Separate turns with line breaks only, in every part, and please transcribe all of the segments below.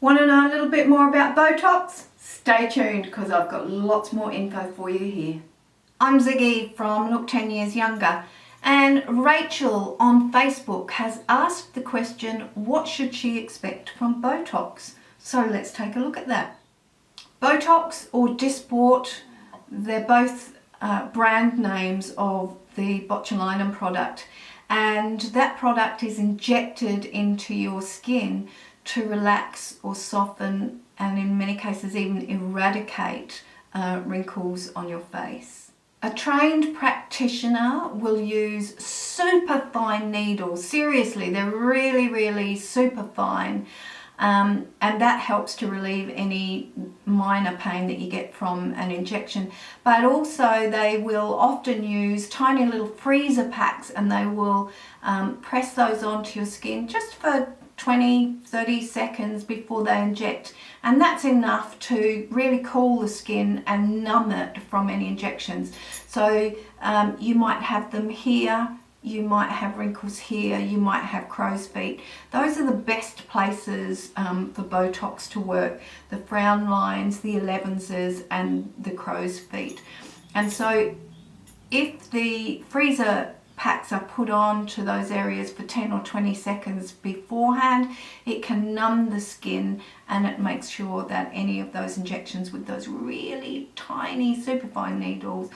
Want to know a little bit more about Botox? Stay tuned because I've got lots more info for you here. I'm Ziggy from Look 10 Years Younger, and Rachel on Facebook has asked the question, what should she expect from Botox? So let's take a look at that. Botox or Dysport, they're both brand names of the botulinum product, and that product is injected into your skin to relax or soften and in many cases even eradicate wrinkles on your face. A trained practitioner will use super fine needles. Seriously, they're really super fine, and that helps to relieve any minor pain that you get from an injection. But also they will often use tiny little freezer packs, and they will press those onto your skin just for 20-30 seconds before they inject, and that's enough to really cool the skin and numb it from any injections. So you might have them here, you might have wrinkles here, you might have crow's feet. Those are the best places for Botox to work: the frown lines, the 11s and the crow's feet. And so if the freezer packs are put on to those areas for 10 or 20 seconds beforehand, it can numb the skin, and it makes sure that any of those injections with those really tiny superfine needles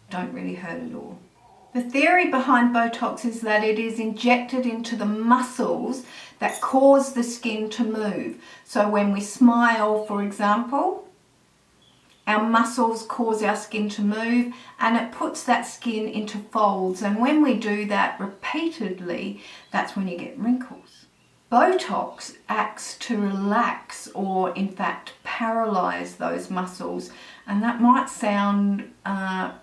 don't really hurt at all. The theory behind Botox is that it is injected into the muscles that cause the skin to move. So when we smile, for example, our muscles cause our skin to move, and it puts that skin into folds, and when we do that repeatedly, that's when you get wrinkles. Botox acts to relax or in fact paralyze those muscles, and that might sound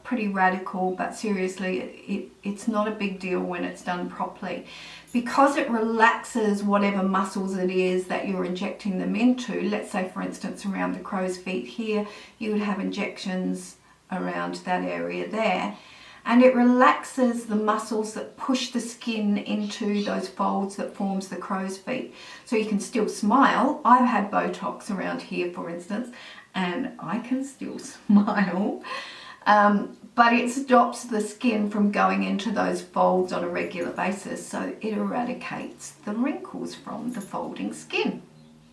pretty radical, but seriously it's not a big deal when it's done properly, because it relaxes whatever muscles it is that you're injecting them into. Let's say for instance around the crow's feet here, you would have injections around that area there, and it relaxes the muscles that push the skin into those folds that forms the crow's feet. So you can still smile. I've had Botox around here, for instance, and I can still smile, but it stops the skin from going into those folds on a regular basis, so it eradicates the wrinkles from the folding skin.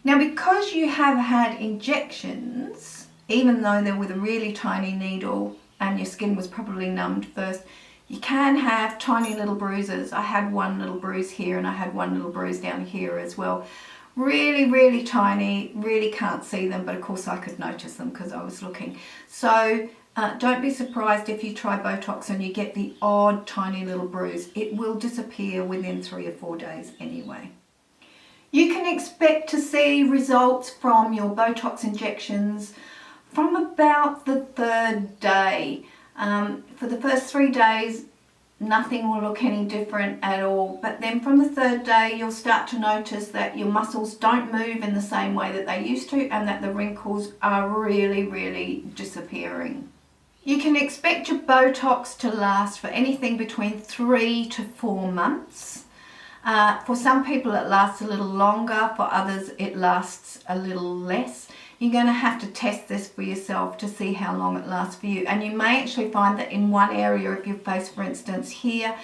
Now, because you have had injections, even though they're with a really tiny needle and your skin was probably numbed first, you can have tiny little bruises. I had one little bruise here, and I had one little bruise down here as well. Really tiny, really can't see them, but of course I could notice them because I was looking. So don't be surprised if you try Botox and you get the odd tiny little bruise. It will disappear within 3 or 4 days anyway. You can expect to see results from your Botox injections from about the 3rd day. For the first 3 days, nothing will look any different at all, but then from the 3rd day you'll start to notice that your muscles don't move in the same way that they used to, and that the wrinkles are really disappearing. You can expect your Botox to last for anything between 3 to 4 months. For some people it lasts a little longer, for others it lasts a little less. You're going to have to test this for yourself to see how long it lasts for you, and you may actually find that in one area of your face, for instance here,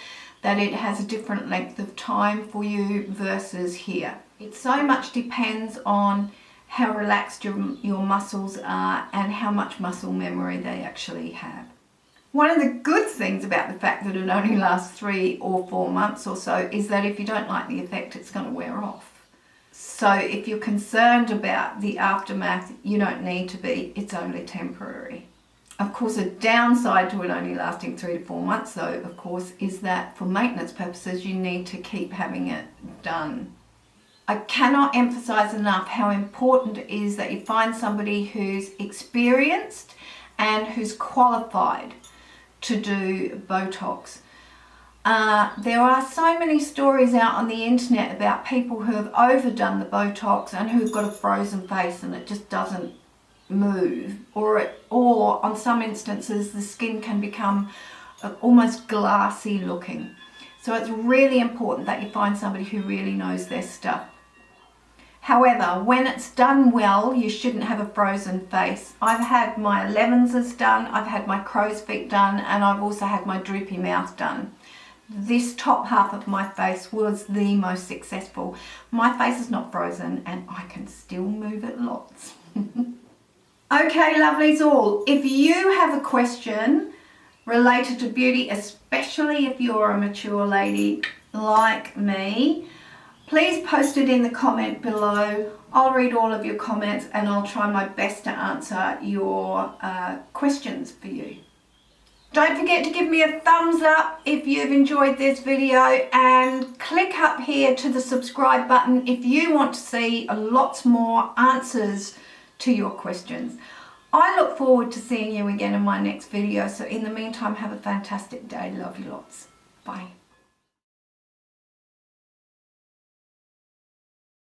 that it has a different length of time for you versus here. It so much depends on how relaxed your muscles are and how much muscle memory they actually have. One of the good things about the fact that it only lasts 3 or 4 months or so is that if you don't like the effect, it's going to wear off. So if you're concerned about the aftermath, you don't need to be. It's only temporary. Of course, a downside to it only lasting 3 to 4 months, though, of course, is that for maintenance purposes, you need to keep having it done. I cannot emphasize enough how important it is that you find somebody who's experienced and who's qualified to do Botox. There are so many stories out on the internet about people who have overdone the Botox and who've got a frozen face and it just doesn't move, or on some instances the skin can become almost glassy looking. So it's really important that you find somebody who really knows their stuff. However, when it's done well, you shouldn't have a frozen face. I've had my 11s done, I've had my crow's feet done, and I've also had my droopy mouth done. This top half of my face was the most successful. My face is not frozen and I can still move it lots. Okay, lovelies all, if you have a question related to beauty, especially if you're a mature lady like me, please post it in the comment below. I'll read all of your comments and I'll try my best to answer your questions for you. Don't forget to give me a thumbs up if you've enjoyed this video, and click up here to the subscribe button if you want to see lots more answers to your questions. I look forward to seeing you again in my next video. So in the meantime, have a fantastic day. Love you lots. Bye.